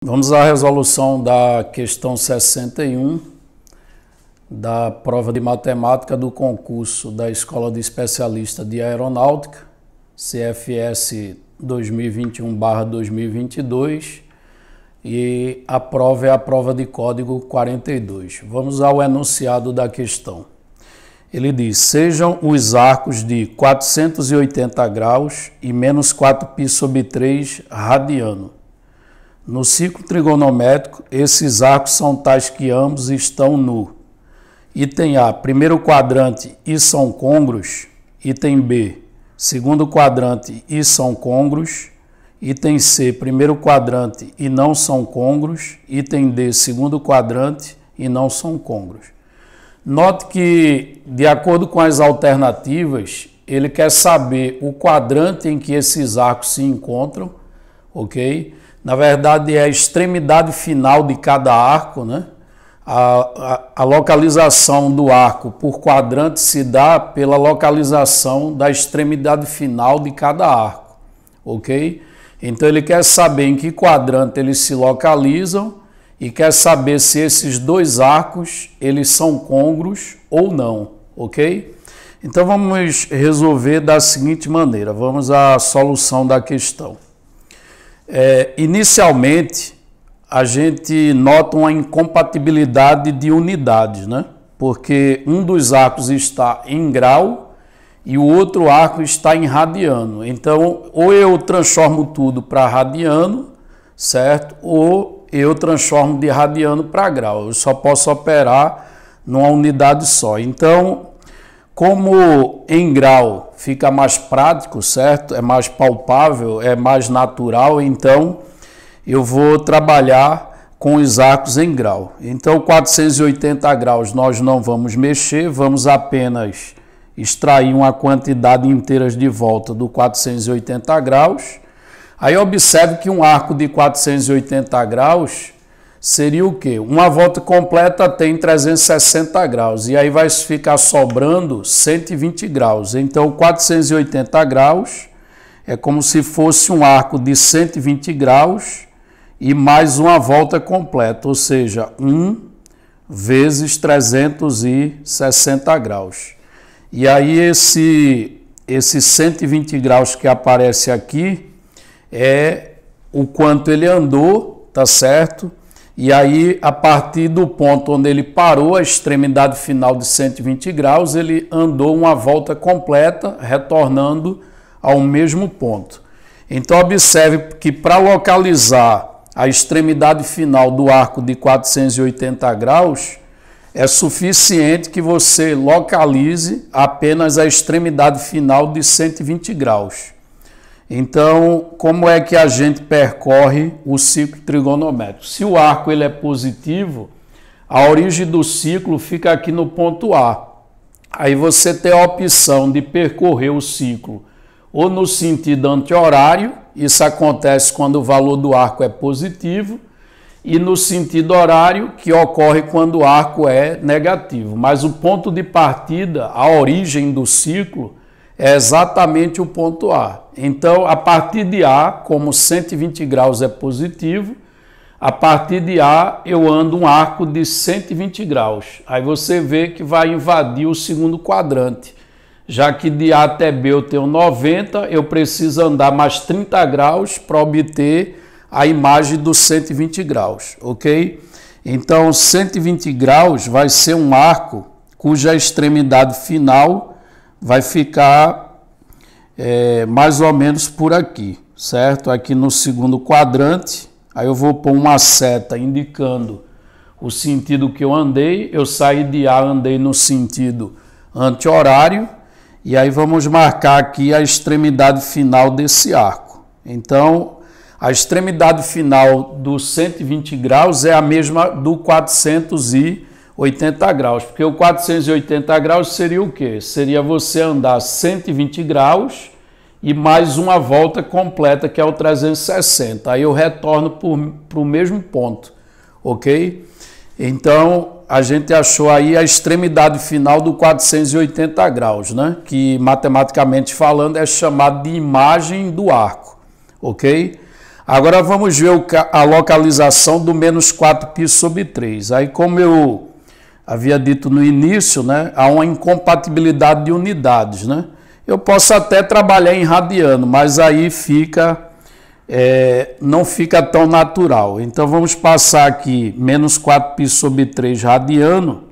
Vamos à resolução da questão 61 da prova de matemática do concurso da Escola de Especialista de Aeronáutica, CFS 2021/2022, e a prova é a prova de código 42. Vamos ao enunciado da questão. Ele diz: sejam os arcos de 480 graus e menos 4π/3 radiano. No ciclo trigonométrico, esses arcos são tais que ambos estão no item A, primeiro quadrante, e são côngruos. Item B, segundo quadrante, e são côngruos. Item C, primeiro quadrante, e não são côngruos. Item D, segundo quadrante, e não são côngruos. Note que, de acordo com as alternativas, ele quer saber o quadrante em que esses arcos se encontram, ok? Na verdade, é a extremidade final de cada arco, né? A localização do arco por quadrante se dá pela localização da extremidade final de cada arco, ok? Então, ele quer saber em que quadrante eles se localizam e quer saber se esses dois arcos eles são côngruos ou não, ok? Então, vamos resolver da seguinte maneira. Vamos à solução da questão. Inicialmente, a gente nota uma incompatibilidade de unidades, né? Porque um dos arcos está em grau e o outro arco está em radiano. Então, ou eu transformo tudo para radiano, certo? Ou eu transformo de radiano para grau. Eu só posso operar numa unidade só. Então, como em grau fica mais prático, certo? É mais palpável, é mais natural, então eu vou trabalhar com os arcos em grau. Então, 480 graus nós não vamos mexer, vamos apenas extrair uma quantidade inteira de volta do 480 graus. Aí observe que um arco de 480 graus seria o quê? Uma volta completa tem 360 graus, e aí vai ficar sobrando 120 graus. Então, 480 graus é como se fosse um arco de 120 graus e mais uma volta completa, ou seja, 1 vezes 360 graus. E aí esse 120 graus que aparece aqui é o quanto ele andou, tá certo? E aí, a partir do ponto onde ele parou, a extremidade final de 120 graus, ele andou uma volta completa, retornando ao mesmo ponto. Então, observe que para localizar a extremidade final do arco de 480 graus, é suficiente que você localize apenas a extremidade final de 120 graus. Então, como é que a gente percorre o ciclo trigonométrico? Se o arco ele é positivo, a origem do ciclo fica aqui no ponto A. Aí você tem a opção de percorrer o ciclo ou no sentido anti-horário, isso acontece quando o valor do arco é positivo, e no sentido horário, que ocorre quando o arco é negativo. Mas o ponto de partida, a origem do ciclo, é exatamente o ponto A. Então, a partir de A, como 120 graus é positivo, a partir de A eu ando um arco de 120 graus. Aí você vê que vai invadir o segundo quadrante. Já que de A até B eu tenho 90, eu preciso andar mais 30 graus para obter a imagem dos 120 graus, ok? Então, 120 graus vai ser um arco cuja extremidade final vai ficar mais ou menos por aqui, certo? Aqui no segundo quadrante, aí eu vou pôr uma seta indicando o sentido que eu andei. Eu saí de A, andei no sentido anti-horário, e aí vamos marcar aqui a extremidade final desse arco. Então, a extremidade final dos 120 graus é a mesma do 480 graus, porque o 480 graus seria o quê? Seria você andar 120 graus e mais uma volta completa, que é o 360. Aí eu retorno para o mesmo ponto, ok? Então, a gente achou aí a extremidade final do 480 graus, né? Que matematicamente falando é chamado de imagem do arco, ok? Agora vamos ver a localização do menos 4π sobre 3. Aí, como eu havia dito no início, né, há uma incompatibilidade de unidades, né? Eu posso até trabalhar em radiano, mas aí não fica tão natural. Então vamos passar aqui menos 4π sobre 3 radiano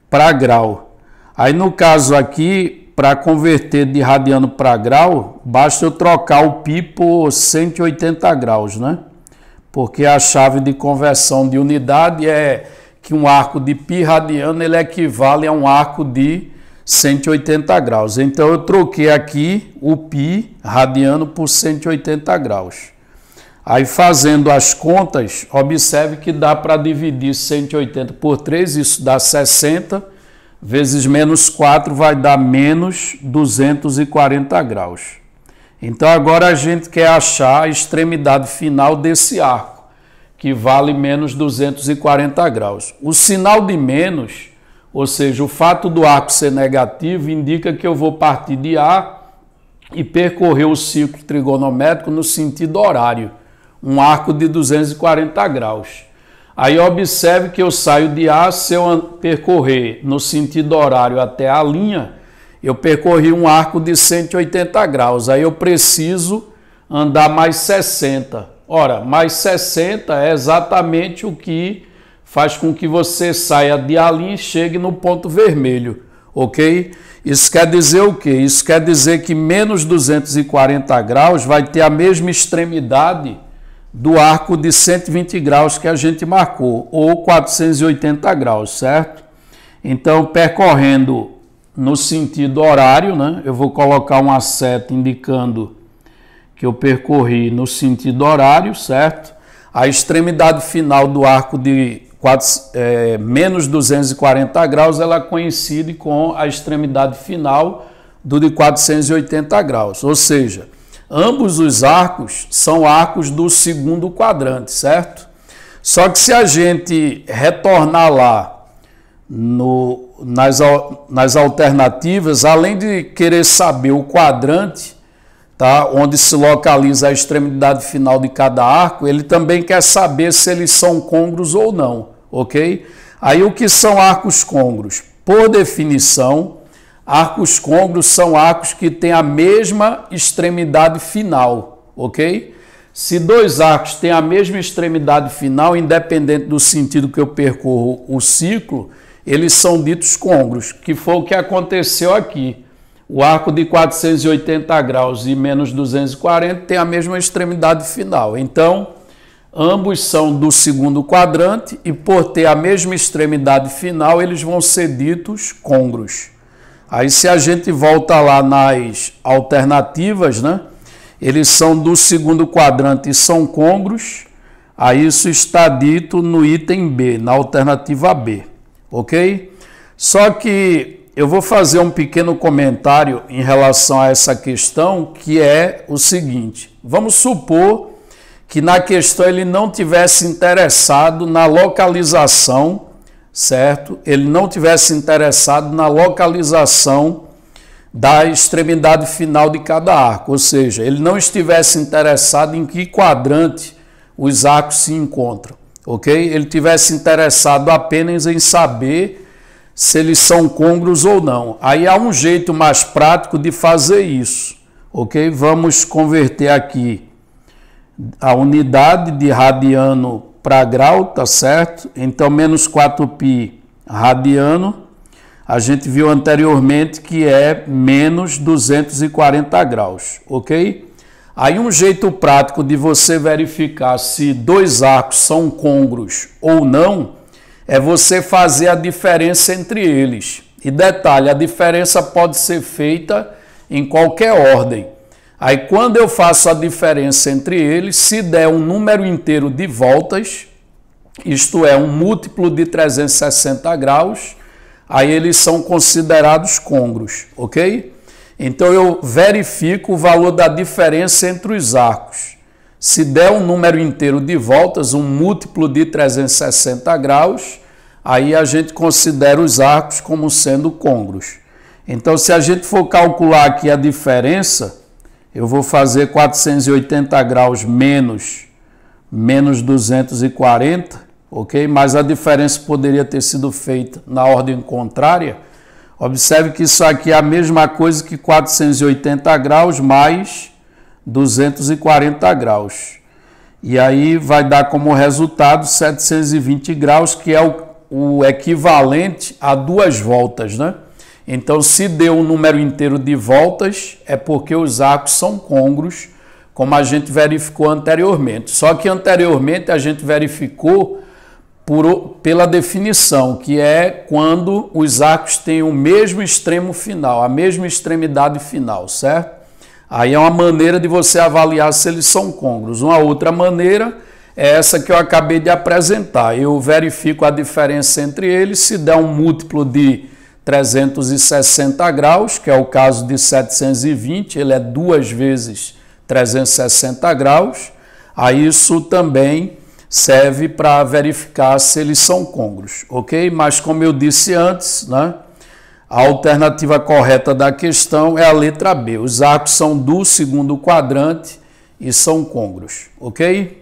para grau. Aí no caso aqui, para converter de radiano para grau, basta eu trocar o π por 180 graus, né? Porque a chave de conversão de unidade é que um arco de π radiano ele equivale a um arco de 180 graus. Então eu troquei aqui o π radiano por 180 graus. Aí fazendo as contas, observe que dá para dividir 180 por 3, isso dá 60, vezes menos 4 vai dar menos 240 graus. Então agora a gente quer achar a extremidade final desse arco, que vale menos 240 graus. O sinal de menos, ou seja, o fato do arco ser negativo, indica que eu vou partir de A e percorrer o círculo trigonométrico no sentido horário, um arco de 240 graus. Aí observe que eu saio de A, se eu percorrer no sentido horário até a linha, eu percorri um arco de 180 graus. Aí eu preciso andar mais 60. Ora, mais 60 é exatamente o que faz com que você saia de A linha e chegue no ponto vermelho, ok? Isso quer dizer o quê? Isso quer dizer que menos 240 graus vai ter a mesma extremidade do arco de 120 graus que a gente marcou, ou 480 graus, certo? Então, percorrendo no sentido horário, né? Eu vou colocar uma seta indicando que eu percorri no sentido horário, certo? A extremidade final do arco de menos 240 graus, ela coincide com a extremidade final do de 480 graus, ou seja, ambos os arcos são arcos do segundo quadrante, certo? Só que se a gente retornar lá nas alternativas, além de querer saber o quadrante, tá, onde se localiza a extremidade final de cada arco, ele também quer saber se eles são côngruos ou não, ok? Aí o que são arcos côngruos? Por definição, arcos côngruos são arcos que têm a mesma extremidade final, ok? Se dois arcos têm a mesma extremidade final, independente do sentido que eu percorro o ciclo, eles são ditos côngruos, que foi o que aconteceu aqui. O arco de 480 graus e menos 240 tem a mesma extremidade final. Então, ambos são do segundo quadrante e por ter a mesma extremidade final, eles vão ser ditos côngruos. Aí se a gente volta lá nas alternativas, né? Eles são do segundo quadrante e são côngruos. Aí isso está dito no item B, na alternativa B, ok? Só que eu vou fazer um pequeno comentário em relação a essa questão, que é o seguinte. Vamos supor que na questão ele não tivesse interessado na localização, certo? Ele não tivesse interessado na localização da extremidade final de cada arco, ou seja, ele não estivesse interessado em que quadrante os arcos se encontram, ok? Ele tivesse interessado apenas em saber se eles são côngruos ou não. Aí há um jeito mais prático de fazer isso, ok? Vamos converter aqui a unidade de radiano para grau, tá certo? Então, menos 4π radiano, a gente viu anteriormente que é menos 240 graus, ok? Aí um jeito prático de você verificar se dois arcos são côngruos ou não, é você fazer a diferença entre eles. E detalhe, a diferença pode ser feita em qualquer ordem. Aí quando eu faço a diferença entre eles, se der um número inteiro de voltas, isto é, um múltiplo de 360 graus, aí eles são considerados côngruos, ok? Então eu verifico o valor da diferença entre os arcos. Se der um número inteiro de voltas, um múltiplo de 360 graus, aí a gente considera os arcos como sendo côngruos. Então se a gente for calcular aqui a diferença, eu vou fazer 480 graus menos 240, ok? Mas a diferença poderia ter sido feita na ordem contrária. Observe que isso aqui é a mesma coisa que 480 graus mais 240 graus. E aí vai dar como resultado 720 graus, que é o equivalente a 2 voltas, né? Então, se deu um número inteiro de voltas, é porque os arcos são côngruos, como a gente verificou anteriormente. Só que anteriormente a gente verificou pela definição, que é quando os arcos têm o mesmo extremo final, a mesma extremidade final, certo? Aí é uma maneira de você avaliar se eles são côngruos. Uma outra maneira é essa que eu acabei de apresentar. Eu verifico a diferença entre eles, se der um múltiplo de 360 graus, que é o caso de 720, ele é 2 vezes 360 graus, aí isso também serve para verificar se eles são côngruos, ok? Mas como eu disse antes, né, a alternativa correta da questão é a letra B. Os arcos são do segundo quadrante e são côngruos, ok?